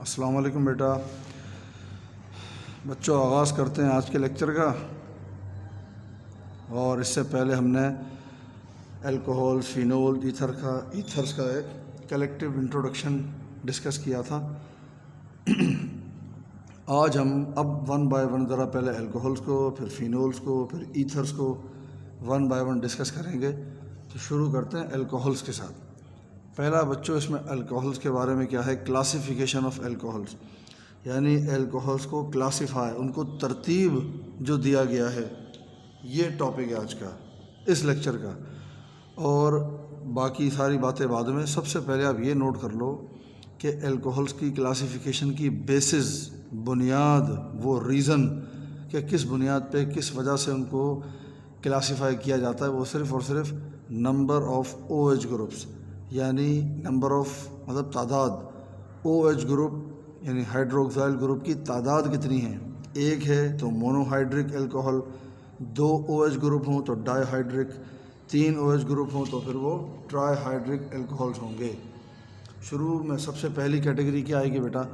अस्सलाम वालेकुम बेटा। बच्चों, आगाज़ करते हैं आज के लेक्चर का। और इससे पहले हमने अल्कोहल्स, फिनोल, ईथर्स का एक कलेक्टिव इंट्रोडक्शन डिस्कस किया था। आज हम अब वन बाय वन ज़रा पहले अल्कोहल्स को, फिर फिनोल्स को, फिर ईथर्स को वन बाय वन डिस्कस करेंगे। तो शुरू करते हैं अल्कोहल्स के साथ। पहला बच्चों, इसमें अल्कोहल्स के बारे में क्या है, क्लासिफिकेशन ऑफ अल्कोहल्स, यानी अल्कोहल्स को क्लासिफाई, उनको तरतीब जो दिया गया है, ये टॉपिक है आज का, इस लेक्चर का। और बाकी सारी बातें बाद में। सबसे पहले आप ये नोट कर लो कि अल्कोहल्स की क्लासिफिकेशन की बेसिस, बुनियाद, वो रीज़न कि किस बुनियाद पे, किस वजह से उनको क्लासिफाई किया जाता है, वो सिर्फ़ और सिर्फ नंबर ऑफ़ OH ग्रुप्स, यानी नंबर ऑफ़ मतलब तादाद। OH ग्रुप यानी हाइड्रोक्साइल ग्रुप की तादाद कितनी है, एक है तो मोनोहाइड्रिक अल्कोहल, 2 OH ग्रुप हों तो डाईहाइड्रिक, 3 OH ग्रुप हों तो फिर वो ट्राईहाइड्रिक अल्कोहल्स होंगे। शुरू में सबसे पहली कैटेगरी क्या आएगी बेटा,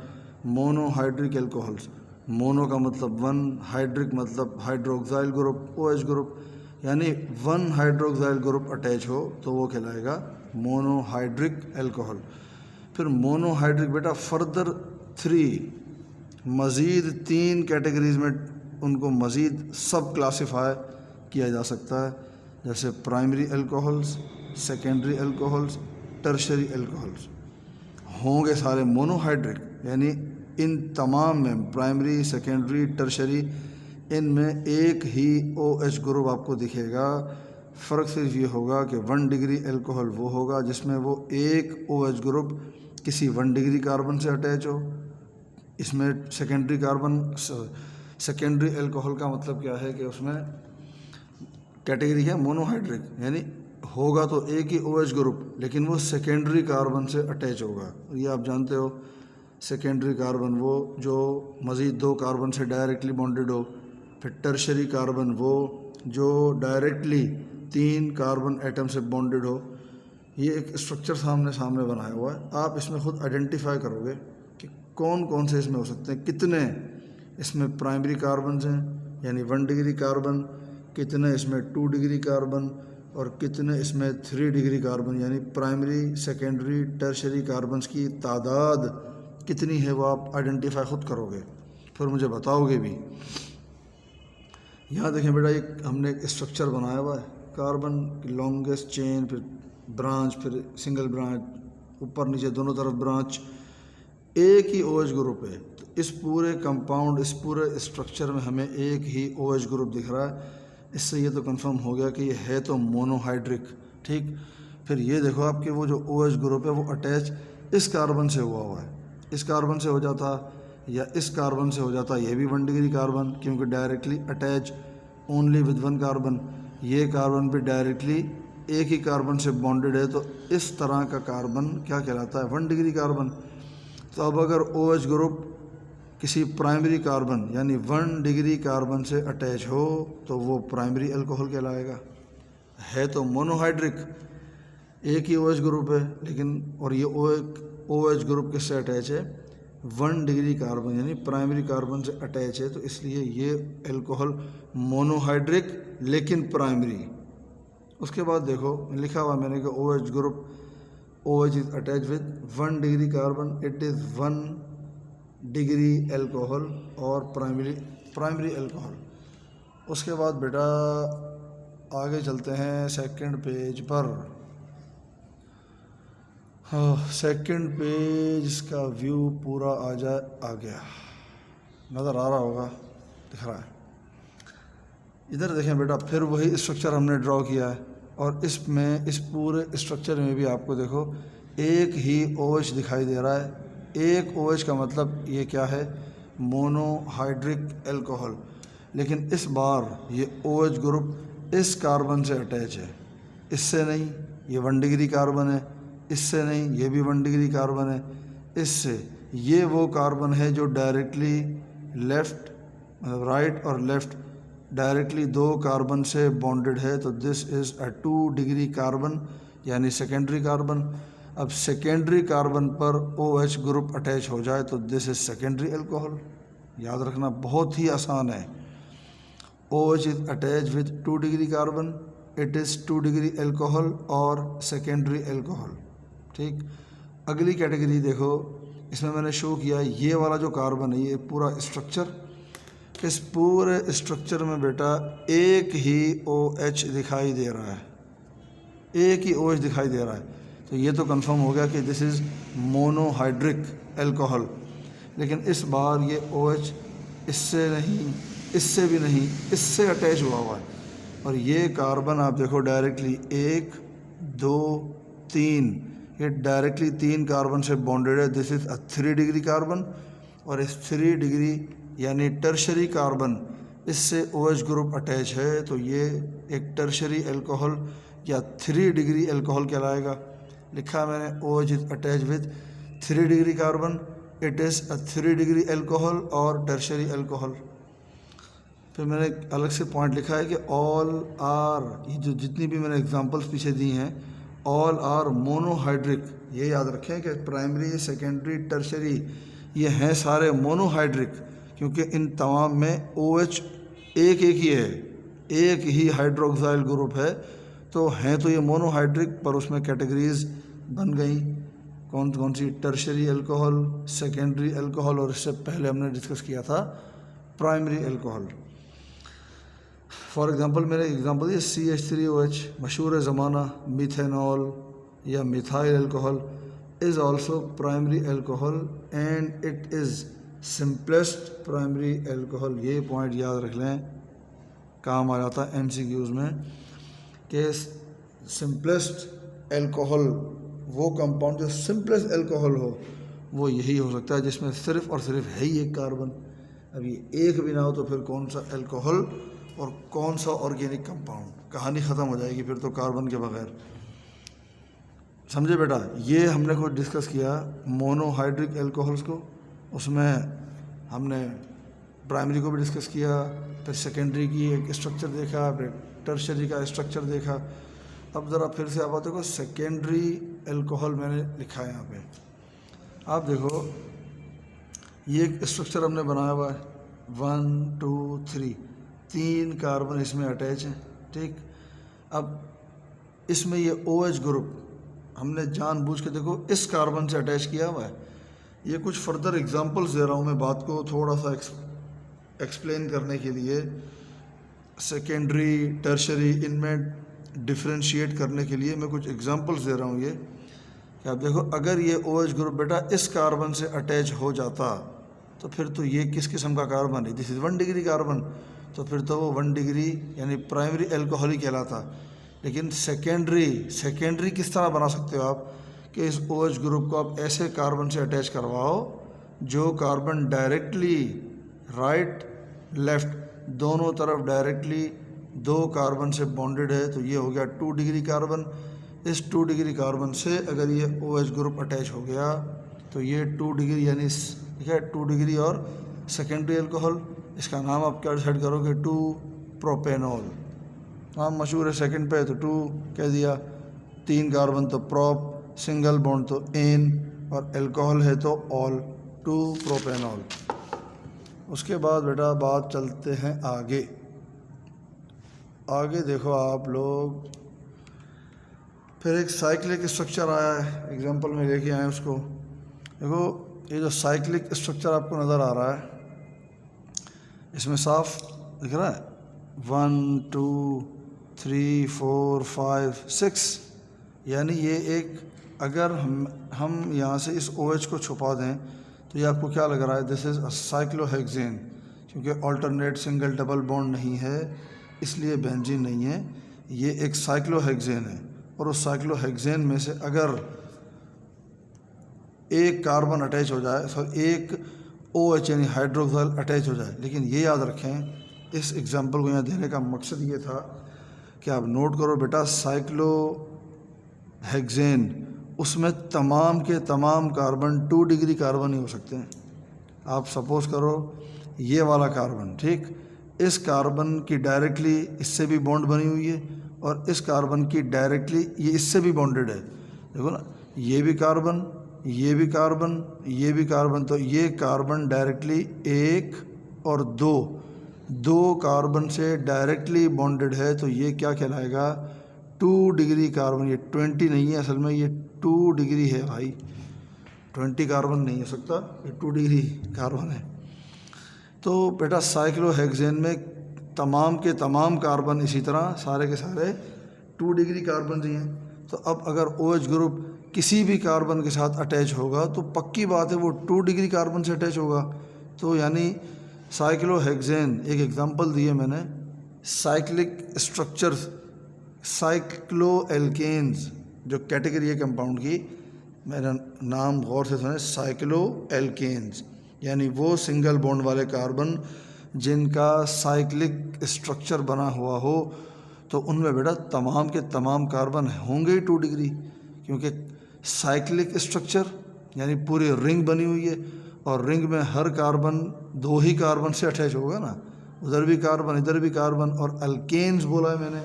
मोनोहाइड्रिक अल्कोहल्स। मोनो का मतलब वन, हाइड्रिक मतलब हाइड्रोक्साइल ग्रुप, OH ग्रुप, यानी 1 हाइड्रोक्साइल ग्रुप अटैच हो तो वो कहलाएगा मोनोहाइड्रिक अल्कोहल। फिर मोनोहाइड्रिक बेटा फर्दर 3 मज़ीद 3 कैटेगरीज़ में उनको मज़ीद सब क्लासिफाई किया जा सकता है, जैसे primary alcohols, secondary alcohols, tertiary alcohols होंगे सारे मोनोहाइड्रिक। यानी इन तमाम में प्राइमरी, सेकेंडरी, टर्शरी, इनमें एक ही OH ग्रुप आपको दिखेगा। फ़र्क सिर्फ ये होगा कि 1 डिग्री अल्कोहल वो होगा जिसमें वो एक OH ग्रुप किसी 1 डिग्री कार्बन से अटैच हो। इसमें सेकेंडरी अल्कोहल का मतलब क्या है कि उसमें कैटेगरी है मोनोहाइड्रिक, यानी होगा तो एक ही OH ग्रुप लेकिन वो सेकेंडरी कार्बन से अटैच होगा। ये आप जानते हो, सेकेंडरी कार्बन वो जो मज़ीद 2 कार्बन से डायरेक्टली बॉन्डेड हो। फिर टर्शरी कार्बन वो जो डायरेक्टली 3 कार्बन एटम से बॉन्डेड हो। ये एक स्ट्रक्चर सामने बनाया हुआ है, आप इसमें ख़ुद आइडेंटिफाई करोगे कि कौन कौन से इसमें हो सकते हैं, कितने इसमें प्राइमरी कार्बन हैं यानी 1 डिग्री कार्बन, कितने इसमें 2 डिग्री कार्बन, और कितने इसमें 3 डिग्री कार्बन, यानी प्राइमरी, सेकेंडरी, टर्शरी कार्बन्स की तादाद कितनी है वो आप आइडेंटिफाई ख़ुद करोगे, फिर मुझे बताओगे भी। यहाँ देखें बेटा, एक हमने एक स्ट्रक्चर बनाया हुआ है, कार्बन की लॉन्गेस्ट चेन, फिर ब्रांच, फिर सिंगल ब्रांच, ऊपर नीचे दोनों तरफ ब्रांच, एक ही OH ग्रुप है। तो इस पूरे कंपाउंड, इस पूरे स्ट्रक्चर में हमें एक ही OH ग्रुप दिख रहा है। इससे ये तो कंफर्म हो गया कि ये है तो मोनोहाइड्रिक। ठीक, फिर ये देखो आपके वो जो OH ग्रुप है वो अटैच इस कार्बन से हुआ है। इस कार्बन से हो जाता या इस कार्बन से हो जाता, ये भी 1 डिग्री कार्बन, क्योंकि directly attach only with 1 carbon. ये कार्बन भी डायरेक्टली एक ही कार्बन से बॉन्डेड है, तो इस तरह का कार्बन क्या कहलाता है, 1 डिग्री कार्बन। तो अब अगर OH ग्रुप किसी प्राइमरी कार्बन यानी 1 डिग्री कार्बन से अटैच हो तो वो प्राइमरी अल्कोहल कहलाएगा। है तो मोनोहाइड्रिक, एक ही OH ग्रुप है लेकिन, और ये OH ग्रुप किससे अटैच है, 1 डिग्री कार्बन यानी प्राइमरी कार्बन से अटैच है, तो इसलिए ये अल्कोहल मोनोहाइड्रिक लेकिन प्राइमरी। उसके बाद देखो लिखा हुआ मैंने कि OH group, OH is attach with 1 degree carbon, it is 1 degree alcohol और प्राइमरी अल्कोहल। उसके बाद बेटा आगे चलते हैं सेकंड पेज पर। हाँ, सेकंड पेज, इसका व्यू पूरा आ गया, नज़र आ रहा होगा, दिख रहा है। इधर देखें बेटा, फिर वही स्ट्रक्चर हमने ड्रॉ किया है, और इसमें इस पूरे स्ट्रक्चर में भी आपको देखो एक ही OH दिखाई दे रहा है। एक OH का मतलब ये क्या है, मोनोहाइड्रिक अल्कोहल, लेकिन इस बार ये OH ग्रुप इस कार्बन से अटैच है, इससे नहीं, ये 1 डिग्री कार्बन है, इससे नहीं, ये भी 1 डिग्री कार्बन है, इससे ये वो कार्बन है जो डायरेक्टली लेफ़्ट, मतलब राइट और लेफ़्ट डायरेक्टली 2 कार्बन से बॉन्डेड है, तो this is a 2 degree carbon यानी सेकेंडरी कार्बन। अब सेकेंडरी कार्बन पर OH ग्रुप अटैच हो जाए तो दिस इज सेकेंडरी अल्कोहल। याद रखना बहुत ही आसान है। OH is attach with 2 degree carbon, it is 2 degree alcohol और सेकेंडरी अल्कोहल। ठीक, अगली कैटेगरी देखो, इसमें मैंने शो किया ये वाला जो कार्बन है, ये पूरा स्ट्रक्चर, इस पूरे स्ट्रक्चर में बेटा एक ही OH दिखाई दे रहा है, एक ही OH दिखाई दे रहा है। तो ये तो कंफर्म हो गया कि दिस इज़ मोनोहाइड्रिक अल्कोहल। लेकिन इस बार ये OH इससे नहीं, इससे भी नहीं, इससे अटैच हुआ है। और ये कार्बन आप देखो डायरेक्टली 1 2 3, ये डायरेक्टली 3 कार्बन से बॉन्डेड है। This is a 3 degree carbon, और इस 3 डिग्री यानी टर्शरी कार्बन, इससे OH ग्रुप अटैच है, तो ये एक टर्शरी अल्कोहल या 3 डिग्री अल्कोहल कहलाएगा। लिखा मैंने OH is attach with 3 degree carbon, it is a 3 degree alcohol और टर्शरी अल्कोहल। फिर मैंने अलग से पॉइंट लिखा है कि ऑल आर, ये जो जितनी भी मैंने एग्जांपल्स पीछे दी हैं, ऑल आर मोनोहाइड्रिक। ये याद रखें कि प्राइमरी, सेकेंडरी, टर्शरी ये हैं सारे मोनोहाइड्रिक, क्योंकि इन तमाम में OH एक ही है, एक ही हाइड्रोक्साइल ग्रुप है। तो हैं तो ये मोनोहाइड्रिक, पर उसमें कैटेगरीज बन गई कौन कौन सी, टर्शरी अल्कोहल, सेकेंडरी अल्कोहल, और इससे पहले हमने डिस्कस किया था प्राइमरी अल्कोहल। फॉर एग्जांपल मेरे एग्जांपल ये CH3OH मशहूर ज़माना, मिथेनॉल या methyl alcohol is also primary alcohol and it is simplest primary alcohol. ये पॉइंट याद रख लें, काम आ जाता है MCQs में कि सिंपलेस्ट अल्कोहल, वो कंपाउंड जो सिंपलेस्ट अल्कोहल हो, वो यही हो सकता है जिसमें सिर्फ़ और सिर्फ है ही एक कार्बन। अब ये एक भी ना हो तो फिर कौन सा अल्कोहल और कौन सा ऑर्गेनिक कंपाउंड, कहानी ख़त्म हो जाएगी फिर तो कार्बन के बगैर। समझे बेटा, ये हमने खुद डिस्कस किया मोनोहाइड्रिक अल्कोहल्स को, उसमें हमने प्राइमरी को भी डिस्कस किया, फिर सेकेंडरी की एक स्ट्रक्चर देखा, फिर टर्शरी का स्ट्रक्चर देखा। अब ज़रा फिर से आप देखो सेकेंडरी अल्कोहल मैंने लिखा है यहाँ पे, आप देखो ये एक स्ट्रक्चर हमने बनाया हुआ है 1 2 3, 3 कार्बन इसमें अटैच हैं। ठीक, अब इसमें ये OH ग्रुप हमने जानबूझ के देखो इस कार्बन से अटैच किया हुआ है। ये कुछ फर्दर एग्जांपल्स दे रहा हूँ मैं, बात को थोड़ा सा एक्सप्लेन करने के लिए, सेकेंडरी टर्शरी इनमें डिफ्रेंशिएट करने के लिए मैं कुछ एग्जांपल्स दे रहा हूँ। ये कि आप देखो अगर ये OH ग्रुप बेटा इस कार्बन से अटैच हो जाता तो फिर तो ये किस किस्म का कार्बन है, दिस इज़ 1 डिग्री कार्बन, तो फिर तो वो 1 डिग्री यानी प्राइमरी अल्कोहल ही कहलाता। लेकिन सेकेंडरी किस तरह बना सकते हो आप कि इस OH ग्रुप को आप ऐसे कार्बन से अटैच करवाओ जो कार्बन डायरेक्टली राइट लेफ़्ट दोनों तरफ डायरेक्टली 2 कार्बन से बॉन्डेड है, तो ये हो गया 2 डिग्री कार्बन। इस 2 डिग्री कार्बन से अगर ये OH ग्रुप अटैच हो गया तो ये 2 डिग्री यानी ठीक है 2 डिग्री और सेकेंडरी अल्कोहल, इसका नाम आप क्या डिसाइड करोगे, 2 प्रोपेनॉल। नाम मशहूर है, सेकंड पे तो 2 कह दिया, 3 कार्बन तो प्रोप, सिंगल बॉन्ड तो एन, और अल्कोहल है तो ऑल, 2 प्रोपेनॉल। उसके बाद बेटा बात चलते हैं आगे। आगे देखो आप लोग, फिर एक साइक्लिक स्ट्रक्चर आया है, एग्जांपल में लेके आए उसको। देखो ये जो साइक्लिक स्ट्रक्चर आपको नज़र आ रहा है, इसमें साफ दिख रहा है 1 2 3 4 5 6, यानी ये एक, अगर हम यहाँ से इस OH को छुपा दें तो ये आपको क्या लग रहा है, दिस इज़ अ साइक्लोहेक्सेन, क्योंकि अल्टरनेट सिंगल डबल बॉन्ड नहीं है इसलिए बेंजीन नहीं है, ये एक साइक्लोहेक्सेन है। और उस साइक्लोहेक्सेन में से अगर एक कार्बन अटैच हो जाए, एक OH यानी हाइड्रोक्साइल अटैच हो जाए, लेकिन ये याद रखें इस एग्जांपल को यहाँ देने का मकसद ये था कि आप नोट करो बेटा, साइक्लोहेक्सेन उसमें तमाम के तमाम कार्बन 2 डिग्री कार्बन ही हो सकते हैं। आप सपोज़ करो ये वाला कार्बन, ठीक, इस कार्बन की डायरेक्टली इससे भी बॉन्ड बनी हुई है और इस कार्बन की डायरेक्टली ये इससे भी बॉन्डेड है। देखो ना, ये भी कार्बन, ये भी कार्बन, ये भी कार्बन, तो ये कार्बन डायरेक्टली 1 और 2 कार्बन से डायरेक्टली बॉन्डेड है, तो ये क्या कहलाएगा? 2 डिग्री कार्बन। ये 20 नहीं है असल में, ये 2 डिग्री है भाई, 20 कार्बन नहीं हो सकता, ये 2 डिग्री कार्बन है। तो बेटा साइक्लोहेक्सेन में तमाम के तमाम कार्बन इसी तरह सारे के सारे 2 डिग्री कार्बन ही हैं। तो अब अगर OH ग्रुप किसी भी कार्बन के साथ अटैच होगा तो पक्की बात है वो 2 डिग्री कार्बन से अटैच होगा। तो यानी साइक्लोहेक्सेन, एक एग्जांपल दिए मैंने, साइक्लिक स्ट्रक्चर्स, साइक्लोएल्केन्स, जो कैटेगरी है कंपाउंड की, मेरा नाम गौर से सुने, साइक्लोएल्केन्स, यानी वो सिंगल बॉन्ड वाले कार्बन जिनका साइक्लिक स्ट्रक्चर बना हुआ हो, तो उनमें बेटा तमाम के तमाम कार्बन होंगे ही 2 डिग्री, क्योंकि साइक्लिक स्ट्रक्चर यानी पूरी रिंग बनी हुई है, और रिंग में हर कार्बन 2 ही कार्बन से अटैच होगा ना, उधर भी कार्बन इधर भी कार्बन। और अल्केन्स बोला है मैंने,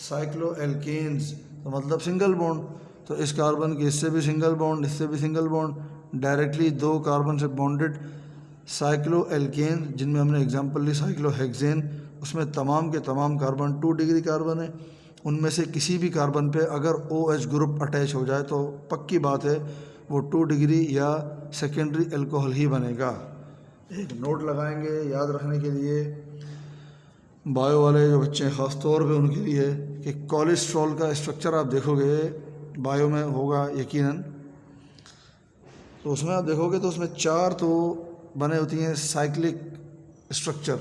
साइक्लो एल्केन्स, तो मतलब सिंगल बॉन्ड, तो इस कार्बन के इससे भी सिंगल बॉन्ड, इससे भी सिंगल बॉन्ड, डायरेक्टली 2 कार्बन से बॉन्डेड साइक्लो एल्केन, जिनमें हमने एग्जांपल ली साइक्लोहेक्सेन, उसमें तमाम के तमाम कार्बन 2 डिग्री कार्बन है। उनमें से किसी भी कार्बन पे अगर OH ग्रुप अटैच हो जाए तो पक्की बात है वो 2 डिग्री या सेकेंडरी अल्कोहल ही बनेगा। एक नोट लगाएंगे याद रखने के लिए, बायो वाले जो बच्चे हैं ख़ास तौर पे उनके लिए, कि कोलेस्ट्रॉल का स्ट्रक्चर आप देखोगे बायो में होगा यकीनन, तो उसमें आप देखोगे तो उसमें 4 तो बने होती हैं साइक्लिक स्ट्रक्चर,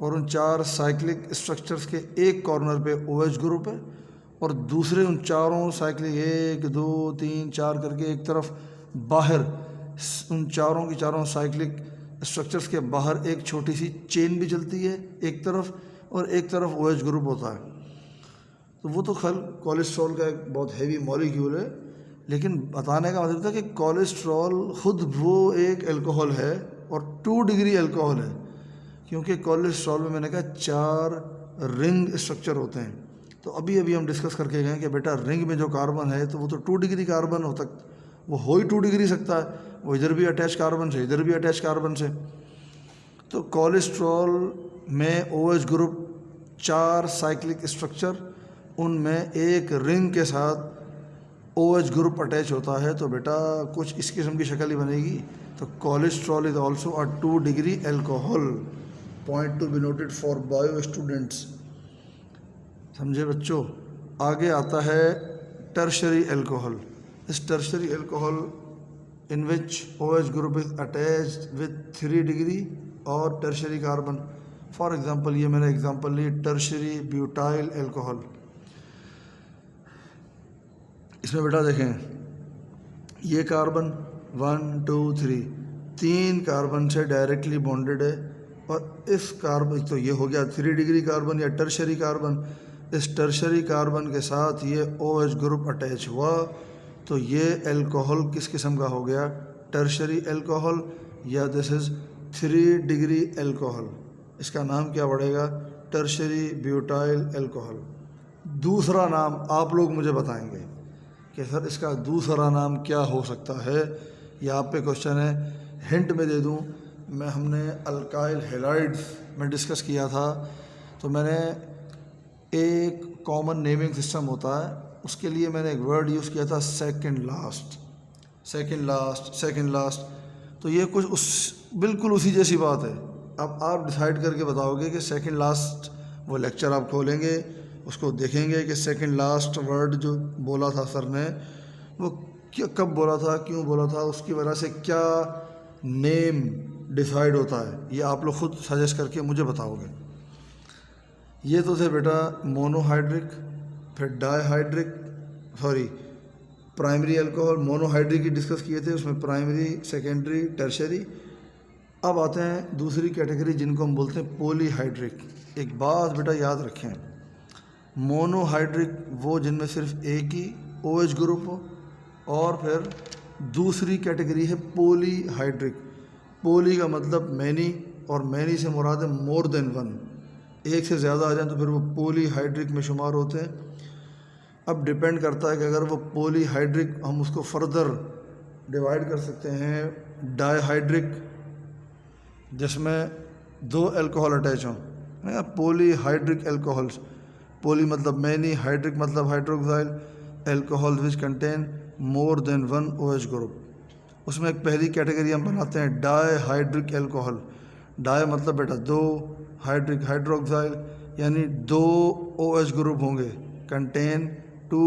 और उन 4 साइक्लिक स्ट्रक्चर्स के एक कॉर्नर पे OH ग्रुप है, और दूसरे उन चारों साइक्लिक 1 2 3 4 करके एक तरफ बाहर, उन चारों की चारों साइक्लिक स्ट्रक्चर्स के बाहर एक छोटी सी चेन भी चलती है एक तरफ, और एक तरफ OH ग्रुप होता है। तो वो तो खैर कोलेस्ट्रॉल का एक बहुत हैवी मॉलिक्यूल है, लेकिन बताने का मतलब था कि कोलेस्ट्रॉल खुद वो एक अल्कोहल है और 2 डिग्री अल्कोहल है, क्योंकि कोलेस्ट्रॉल में मैंने कहा 4 रिंग स्ट्रक्चर होते हैं। तो अभी हम डिस्कस करके गए कि बेटा रिंग में जो कार्बन है तो वो तो 2 डिग्री कार्बन होता, वो हो ही 2 डिग्री सकता है, वो इधर भी अटैच कार्बन से इधर भी अटैच कार्बन से। तो कोलेस्ट्रॉल में OH ग्रुप 4 साइक्लिक स्ट्रक्चर, उनमें एक रिंग के साथ OH ग्रुप अटैच होता है, तो बेटा कुछ इस किस्म की शक्ल ही बनेगी। तो cholesterol is also a 2 degree alcohol, point to be noted for bio students. समझे बच्चों? आगे आता है टर्शरी एल्कोहल। इस tertiary alcohol in which OH group is attached with 3 degree और टर्शरी कार्बन। फॉर एग्जांपल ये मैंने एग्जांपल ली टर्शरी ब्यूटाइल एल्कोहल। इसमें बेटा देखें ये कार्बन 1 2 3 कार्बन से डायरेक्टली बॉन्डेड है, और इस कार्बन, तो ये हो गया 3 डिग्री कार्बन या टर्शरी कार्बन। इस टर्शरी कार्बन के साथ ये OH ग्रुप अटैच हुआ, तो ये एल्कोहल किस किस्म का हो गया? टर्शरी एल्कोहल, या दिस इज़ 3 डिग्री एल्कोहल। इसका नाम क्या पड़ेगा? Tertiary butyl alcohol. दूसरा नाम आप लोग मुझे बताएंगे कि सर इसका दूसरा नाम क्या हो सकता है। यह आप पे क्वेश्चन है, हिंट में दे दूं, हमने अल्काइल हैलाइड्स में डिस्कस किया था, तो मैंने एक कॉमन नेमिंग सिस्टम होता है, उसके लिए मैंने एक वर्ड यूज़ किया था second last, second last, second last. तो ये कुछ उस बिल्कुल उसी जैसी बात है। अब आप डिसाइड करके बताओगे कि सेकंड लास्ट, वो लेक्चर आप खोलेंगे उसको देखेंगे कि सेकंड लास्ट वर्ड जो बोला था सर ने वो क्या, कब बोला था, क्यों बोला था, उसकी वजह से क्या नेम डिसाइड होता है, ये आप लोग खुद सजेस्ट करके मुझे बताओगे। ये तो थे बेटा मोनोहाइड्रिक, फिर dihydric, sorry primary alcohol. Monohydric ही डिस्कस किए थे, उसमें प्राइमरी, सेकेंडरी, टर्शरी। अब आते हैं दूसरी कैटेगरी जिनको हम बोलते हैं पॉलीहाइड्रिक। एक बात बेटा याद रखें, मोनोहाइड्रिक वो जिनमें सिर्फ एक ही OH ग्रुप हो, और फिर दूसरी कैटेगरी है पॉलीहाइड्रिक। पॉली का मतलब मैनी, और मैनी से मुराद है मोर देन वन, एक से ज़्यादा आ जाए तो फिर वो पॉलीहाइड्रिक में शुमार होते हैं। अब डिपेंड करता है कि अगर वो पॉलीहाइड्रिक, हम उसको फर्दर डिवाइड कर सकते हैं डाईहाइड्रिक, जिसमें 2 अल्कोहल अटैच हों, पॉलीहाइड्रिक अल्कोहल्स। पॉली मतलब मैनी, हाइड्रिक मतलब hydroxyl, alcohol which contain more than 1 OH group. उसमें एक पहली कैटेगरी हम बनाते हैं डाईहाइड्रिक अल्कोहल। डाई मतलब बेटा 2, हाइड्रिक हाइड्रोक्साइल यानी 2 OH ग्रुप होंगे, कंटेन 2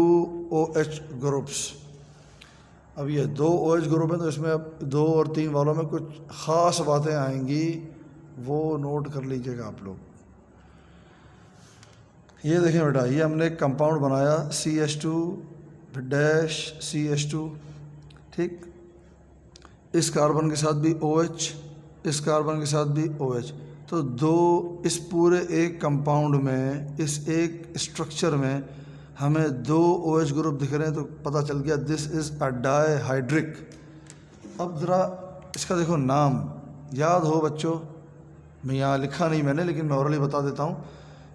OH ग्रुप्स। अब ये 2 OH ग्रुप है तो इसमें अब 2 और 3 वालों में कुछ ख़ास बातें आएंगी, वो नोट कर लीजिएगा आप लोग। ये देखें बेटा, ये हमने एक कंपाउंड बनाया CH2 डैश CH2, ठीक। इस कार्बन के साथ भी OH, इस कार्बन के साथ भी OH, तो 2, इस पूरे एक कंपाउंड में, इस एक स्ट्रक्चर में हमें 2 OH ग्रुप दिख रहे हैं, तो पता चल गया दिस इज़ अ डाईहाइड्रिक। अब ज़रा इसका देखो नाम याद हो बच्चों, मैं यहाँ लिखा नहीं मैंने, लेकिन मैं ओरली बता देता हूँ,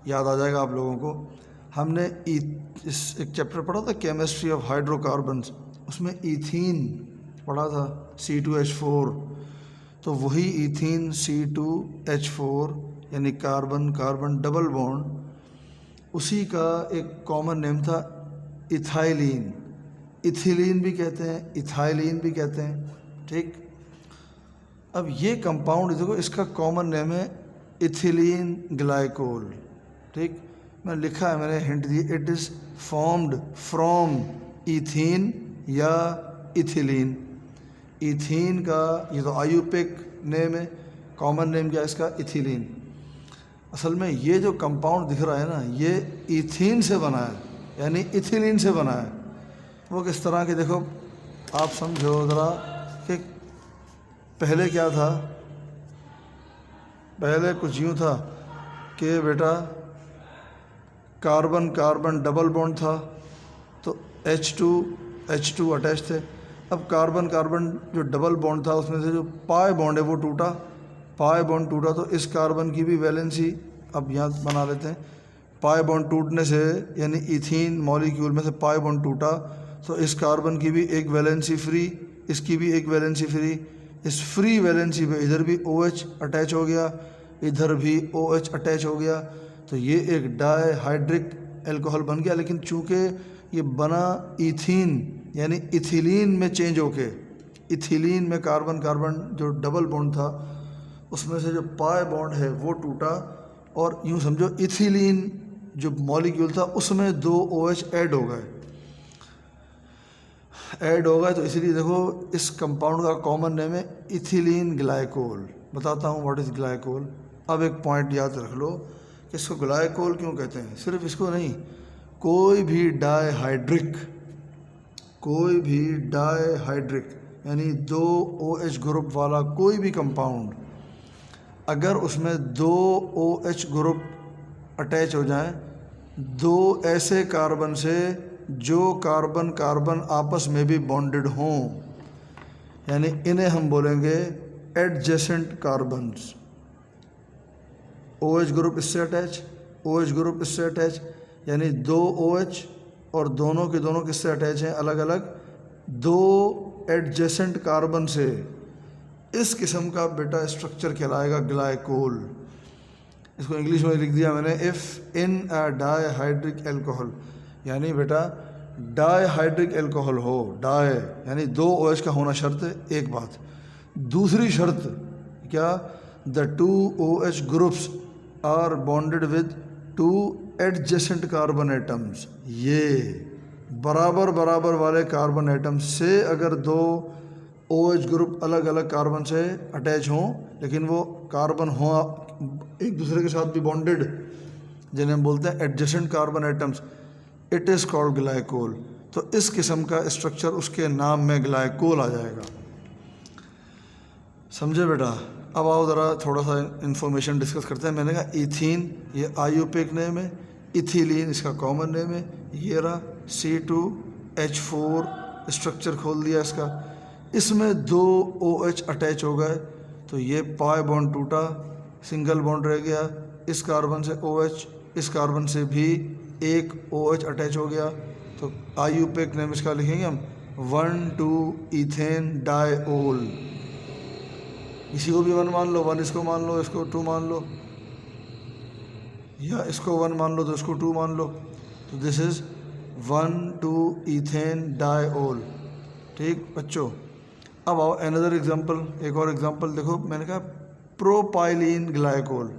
याद आ जाएगा आप लोगों को। हमने इस एक चैप्टर पढ़ा था केमिस्ट्री ऑफ हाइड्रोकार्बन्स, उसमें ईथीन पढ़ा था C2H4, तो वही ईथीन C2H4 यानी कार्बन कार्बन डबल बॉन्ड, उसी का एक कॉमन नेम था इथाइलिन। इथिलीन भी कहते हैं, इथाइलिन भी कहते हैं, ठीक। अब ये कंपाउंड देखो, इसका कॉमन नेम है इथिलीन ग्लाइकोल, ठीक। मैं लिखा है, मैंने hint the, it is formed from ethene या इथिलीन। ईथीन का ये तो आयुपिक नेम है, कॉमन नेम क्या है इसका, इथिलीन। असल में ये जो कंपाउंड दिख रहा है ना, ये ईथीन से बना है, यानी इथिलीन से बना है। वो किस तरह के, देखो आप समझो ज़रा कि पहले क्या था। पहले कुछ यूँ था कि बेटा कार्बन कार्बन डबल बॉन्ड था, तो H2 अटैच थे। अब कार्बन कार्बन जो डबल बॉन्ड था, उसमें से जो पाई बॉन्ड है वो टूटा, पाई बॉन्ड टूटा, तो इस कार्बन की भी वैलेंसी अब यहाँ बना लेते हैं। पाई बॉन्ड टूटने से, यानी इथीन मॉलिक्यूल में से पाई बॉन्ड टूटा, तो इस कार्बन की भी एक वैलेंसी फ्री, इसकी भी एक वैलेंसी फ्री। इस फ्री वैलेंसी पे इधर भी OH अटैच हो गया, इधर भी OH अटैच हो गया, तो ये एक डाईहाइड्रिक अल्कोहल बन गया। लेकिन चूँकि ये बना ईथीन यानी इथिलीन में चेंज होके, इथिलीन में कार्बन कार्बन जो डबल बॉन्ड था, उसमें से जो पाई बॉन्ड है वो टूटा, और यूँ समझो इथिलीन जो मॉलिक्यूल था उसमें 2 OH ऐड हो गए, तो इसीलिए देखो इस कंपाउंड का कॉमन नेम है इथिलीन ग्लाइकोल। बताता हूँ व्हाट इज़ ग्लाइकोल। अब एक पॉइंट याद रख लो कि इसको ग्लाइकोल क्यों कहते हैं। सिर्फ इसको नहीं, कोई भी डाईहाइड्रिक यानी 2 OH ग्रुप वाला कोई भी कंपाउंड, अगर उसमें 2 OH ग्रुप अटैच हो जाएं, 2 ऐसे कार्बन से जो कार्बन कार्बन आपस में भी बॉन्डेड हों, यानी इन्हें हम बोलेंगे एडजेसेंट कार्बन्स। OH ग्रुप इससे अटैच, OH ग्रुप इससे अटैच, यानी 2 OH और दोनों के दोनों किससे अटैच हैं, अलग अलग 2 एडजेसेंट कार्बन से। इस किस्म का बेटा स्ट्रक्चर कहलाएगा ग्लाइकोल। इसको इंग्लिश में लिख दिया मैंने, if in a dihydric alcohol, यानी बेटा डाईहाइड्रिक अल्कोहल हो, डाई यानी 2 OH का होना शर्त है, एक बात। दूसरी शर्त क्या, the 2 OH groups are bonded with 2 adjacent carbon atoms. ये बराबर बराबर वाले कार्बन एटम से अगर 2 OH ग्रुप अलग अलग कार्बन से अटैच हों, लेकिन वो कार्बन हो एक दूसरे के साथ भी बॉन्डेड, जिन्हें हम बोलते हैं adjacent carbon atoms, it is called glycol. तो इस किस्म का स्ट्रक्चर उसके नाम में ग्लाइकोल आ जाएगा। समझे बेटा। अब आओ ज़रा थोड़ा सा इन्फॉर्मेशन डिस्कस करते हैं। मैंने कहा इथीन ये आयुपिक नेम है, इथिलीन इसका कॉमन नेम है, ये रहा C2H4 स्ट्रक्चर खोल दिया इसका, इसमें 2 OH अटैच हो गए, तो ये पाई बॉन्ड टूटा, सिंगल बॉन्ड रह गया, इस कार्बन से OH, इस कार्बन से भी एक OH अटैच हो गया, तो IUPAC नेम इसका लिखेंगे हम 1,2-ईथेन डाइओल। इसी को भी 1 मान लो, 1 इसको मान लो, इसको 2 मान लो, या इसको 1 मान लो तो इसको 2 मान लो। तो दिस इज़ 1,2-ईथेन डाइओल। ठीक बच्चों, अब आओ अनदर एग्जांपल, एक और एग्जांपल देखो। मैंने कहा प्रोपाइलीन ग्लाइकोल,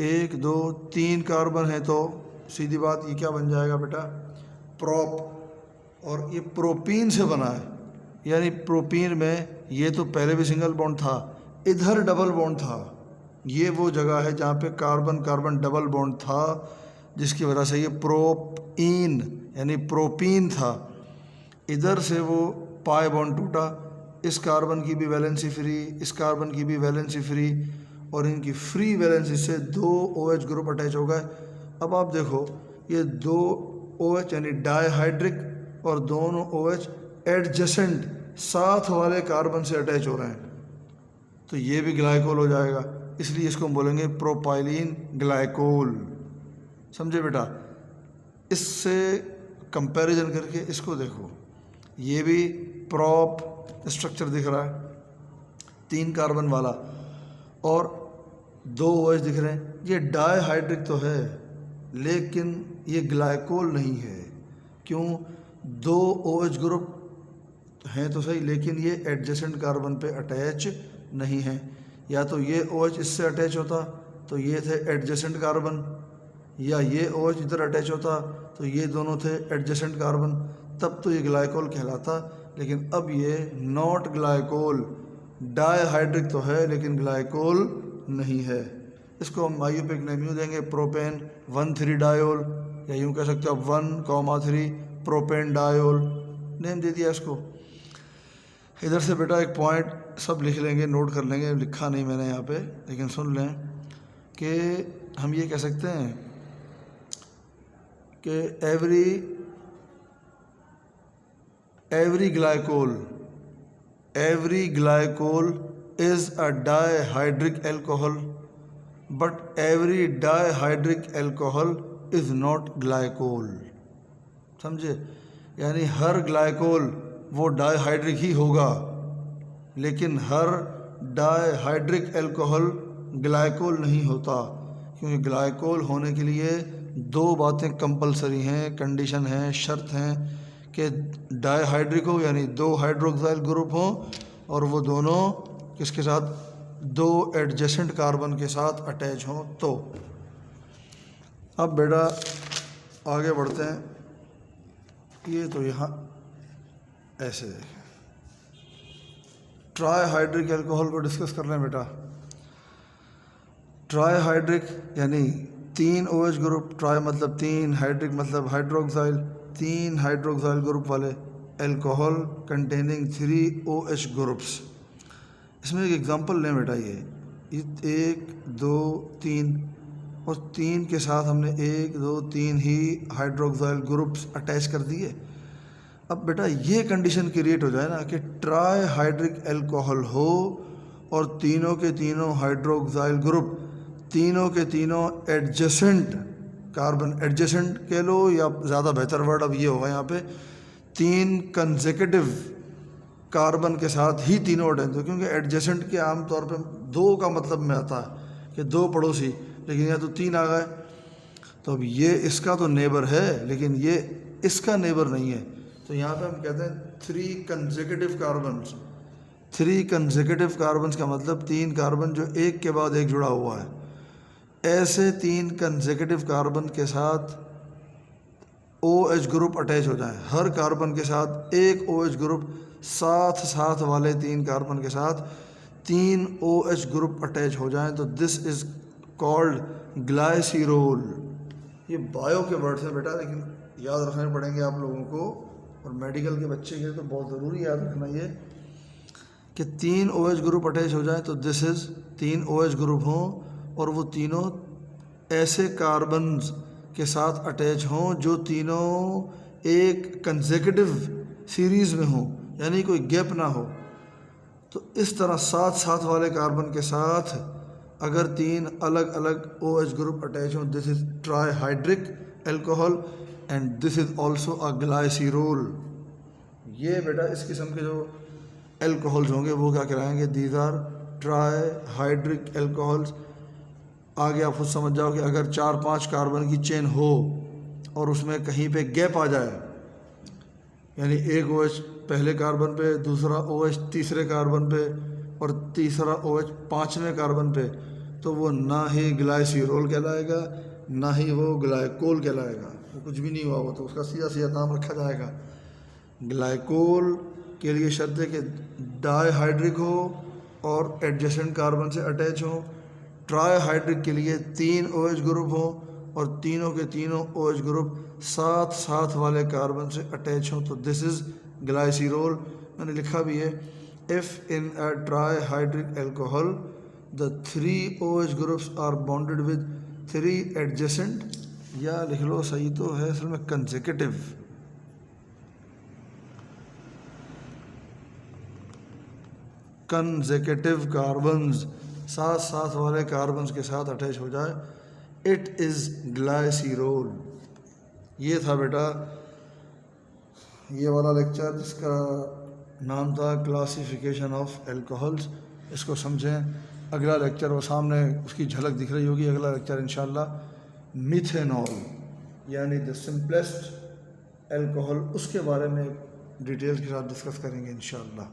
1 2 3 कार्बन है, तो सीधी बात ये क्या बन जाएगा बेटा, प्रोप। और ये प्रोपीन से बना है, यानी प्रोपीन में ये तो पहले भी सिंगल बॉन्ड था, इधर डबल बॉन्ड था। ये वो जगह है जहाँ पे कार्बन कार्बन डबल बॉन्ड था, जिसकी वजह से ये प्रोपीन यानी प्रोपीन था। इधर से वो पाई बॉन्ड टूटा, इस कार्बन की भी वैलेंसी फ्री, इस कार्बन की भी वैलेंसी फ्री, और इनकी फ्री वैलेंसी से 2 OH ग्रुप अटैच हो गए। अब आप देखो ये 2 OH यानी डाइहाइड्रिक और दोनों OH एडजेसेंट साथ वाले कार्बन से अटैच हो रहे हैं, तो ये भी ग्लाइकोल हो जाएगा। इसलिए इसको हम बोलेंगे प्रोपाइलीन ग्लाइकोल। समझे बेटा? इससे कंपैरिजन करके इसको देखो, ये भी प्रोप स्ट्रक्चर दिख रहा है, 3 कार्बन वाला, और 2 OH दिख रहे हैं। ये डाइहाइड्रिक तो है लेकिन ये ग्लाइकोल नहीं है। क्यों? 2 OH ग्रुप हैं तो सही, लेकिन ये एडजेसेंट कार्बन पे अटैच नहीं है। या तो ये OH इससे अटैच होता तो ये थे एडजेसेंट कार्बन, या ये OH इधर अटैच होता तो ये दोनों थे एडजेसेंट कार्बन, तब तो ये ग्लाइकोल कहलाता। लेकिन अब ये नॉट ग्लाइकोल, डाइहाइड्रिक तो है लेकिन ग्लाइकोल नहीं है। इसको हम IUPAC नेम यूँ देंगे, प्रोपेन 1,3 डायोल, या यूँ कह सकते हो 1,3 प्रोपेन डायोल, नेम दे दिया इसको। इधर से बेटा एक पॉइंट सब लिख लेंगे, नोट कर लेंगे, लिखा नहीं मैंने यहाँ पे, लेकिन सुन लें कि हम ये कह सकते हैं कि every glycol is a dihydric alcohol, but every dihydric alcohol is not glycol। समझे? यानी हर ग्लाइकोल वो डाइहाइड्रिक ही होगा, लेकिन हर डाइहाइड्रिक अल्कोहल ग्लाइकोल नहीं होता। क्योंकि ग्लाइकोल होने के लिए 2 बातें कंपलसरी हैं, कंडीशन हैं, शर्त हैं कि डाइहाइड्रिक हो यानी 2 हाइड्रोक्साइल ग्रुप हो, और वो दोनों किसके साथ, 2 एडजेसेंट कार्बन के साथ अटैच हों। तो अब बेटा आगे बढ़ते हैं। ये तो यहाँ ऐसे ट्राइहाइड्रिक अल्कोहल को डिस्कस कर लें बेटा। ट्राइहाइड्रिक यानी 3 OH ग्रुप, ट्राई मतलब 3, हाइड्रिक मतलब हाइड्रोक्साइल, 3 हाइड्रोक्साइल ग्रुप वाले अल्कोहल कंटेनिंग 3 OH ग्रुप्स। इसमें एक एग्जांपल लें बेटा, ये 1 2 3, और 3 के साथ हमने 1 2 3 ही हाइड्रोक्साइल ग्रुप्स अटैच कर दिए। अब बेटा ये कंडीशन क्रिएट हो जाए ना कि ट्राइहाइड्रिक अल्कोहल हो और तीनों के तीनों हाइड्रोक्साइल ग्रुप, तीनों के तीनों एडजेसेंट कार्बन, एडजेसेंट कह लो या ज़्यादा बेहतर वर्ड अब ये होगा यहाँ पे, 3 कंसेक्यूटिव कार्बन के साथ ही तीनों अटैच हो। क्योंकि एडजेसेंट के आम तौर पे 2 का मतलब में आता है कि 2 पड़ोसी, लेकिन यहाँ तो 3 आ गए। तो अब ये इसका तो नेबर है लेकिन ये इसका नेबर नहीं है, तो यहाँ पे हम कहते हैं 3 कंसेक्यूटिव कार्बन्स। 3 कंसेक्यूटिव कार्बन्स का मतलब 3 कार्बन जो एक के बाद एक जुड़ा हुआ है। ऐसे 3 कंसेक्यूटिव कार्बन के साथ OH ग्रुप अटैच हो जाए, हर कार्बन के साथ एक OH ग्रुप, साथ वाले 3 कार्बन के साथ 3 OH ग्रुप अटैच हो जाएं, तो दिस इज़ कॉल्ड ग्लाइसिरोल। ये बायो के वर्ड्स हैं बेटा, लेकिन याद रखने पड़ेंगे आप लोगों को, और मेडिकल के बच्चे के लिए तो बहुत ज़रूरी याद रखना ये कि 3 OH ग्रुप अटैच हो जाए, तो दिस इज़ 3 OH ग्रुप हों और वो तीनों ऐसे कार्बन्स के साथ अटैच हों जो तीनों एक कंसेक्यूटिव सीरीज़ में हों, यानी कोई गैप ना हो। तो इस तरह साथ वाले कार्बन के साथ अगर 3 अलग अलग OH ग्रुप अटैच हों, this is trihydric alcohol. And this is also a glycerol. ये बेटा इस किस्म के जो एल्कोहल्स होंगे वो क्या कहलाएंगे, these are trihydric alcohols. आगे आप खुद समझ जाओ कि अगर 4-5 कार्बन की चेन हो और उसमें कहीं पे गैप आ जाए, यानी एक OH पहले कार्बन पे, दूसरा OH तीसरे कार्बन पे और तीसरा OH पाँचवें कार्बन पे, तो वो ना ही ग्लाइसिरोल कहलाएगा ना ही वो ग्लाइकोल कहलाएगा, वो कुछ भी नहीं हुआ, वो तो उसका सीधा सीधा नाम रखा जाएगा। ग्लाइकोल के लिए शर्त है कि डाईहाइड्रिक हो और एडजेसेंट कार्बन से अटैच हो। ट्राईहाइड्रिक के लिए 3 OH ग्रुप हो और तीनों के तीनों OH ग्रुप साथ साथ वाले कार्बन से अटैच हो, तो दिस इज़ ग्लाइसिरोल। मैंने लिखा भी है, if in a trihydric alcohol the 3 OH groups are bonded with 3 adjacent, या लिख लो सही तो है असल में कंसेक्यूटिव कार्बन्स, साथ साथ वाले कार्बन्स के साथ अटैच हो जाए, इट इज़ ग्लाइसिरोल। ये था बेटा ये वाला लेक्चर जिसका नाम था क्लासिफिकेशन ऑफ एल्कोहल्स। इसको समझें। अगला लेक्चर वो सामने उसकी झलक दिख रही होगी, अगला लेक्चर इंशाल्लाह मिथेनॉल यानी द सिंपलेस्ट एल्कोहल, उसके बारे में डिटेल्स के साथ डिस्कस करेंगे इंशाल्लाह।